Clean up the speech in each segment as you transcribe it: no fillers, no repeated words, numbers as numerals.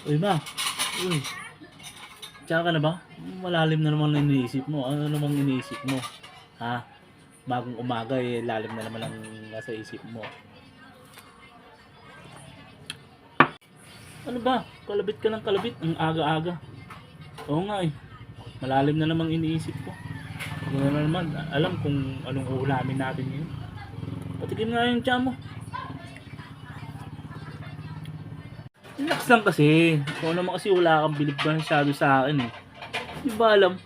Uy, ma. Uy, tsaka ka na ba? Malalim na naman ang iniisip mo. Ano namang iniisip mo? Ha? Bagong umaga eh, lalim na naman ang nasa isip mo. Ano ba? Kalabit ka ng kalabit. Ang aga-aga. Oo nga eh. Malalim na namang iniisip ko. Hindi na naman alam kung anong uulamin natin ngayon. Patikim nga yung tiyan mo. Relax lang kasi. Kung naman kasi wala kang bilib ka masyado sa akin eh. Di ba alam?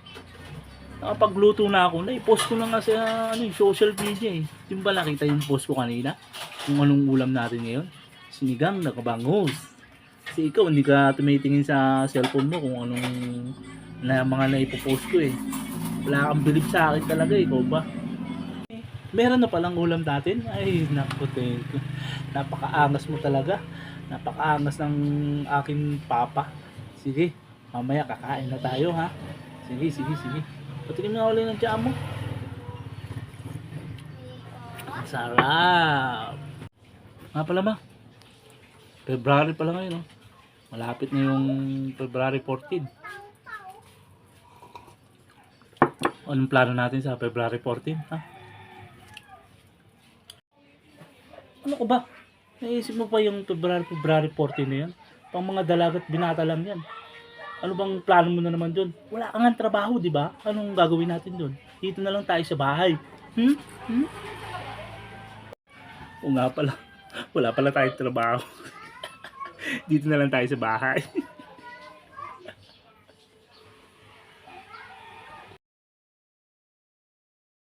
Nakapagluto na ako. Na-post ko na nga sa social media eh. Di ba nakita yung post ko kanina? Kung anong ulam natin ngayon? Sinigang na kabangus. Kasi ikaw hindi ka tumitingin sa cellphone mo kung anong mga naipopost ko eh. Wala kang bilib sa akin talaga eh. Ikaw ba? Meron na palang ulam natin. Ay, naku, thank you. Napakaangas mo talaga. Napakaangas ng aking papa. Sige, mamaya kakain na tayo ha. Sige, sige, sige. Patikim na ulit ng tiyan mo. Ang sarap. Nga pala ma. February pala ngayon oh. Malapit na yung February 14. Anong plano natin sa February 14 ha? Ano ko ba? Naisip mo pa yung February 14 na yan? Pang mga dalagat binata lang yan. Ano bang plano mo na naman doon? Wala kang nga trabaho, di ba? Anong gagawin natin doon? Dito na lang tayo sa bahay. Hmm? Hmm? O nga pala. Wala pala tayong trabaho. Dito na lang tayo sa bahay.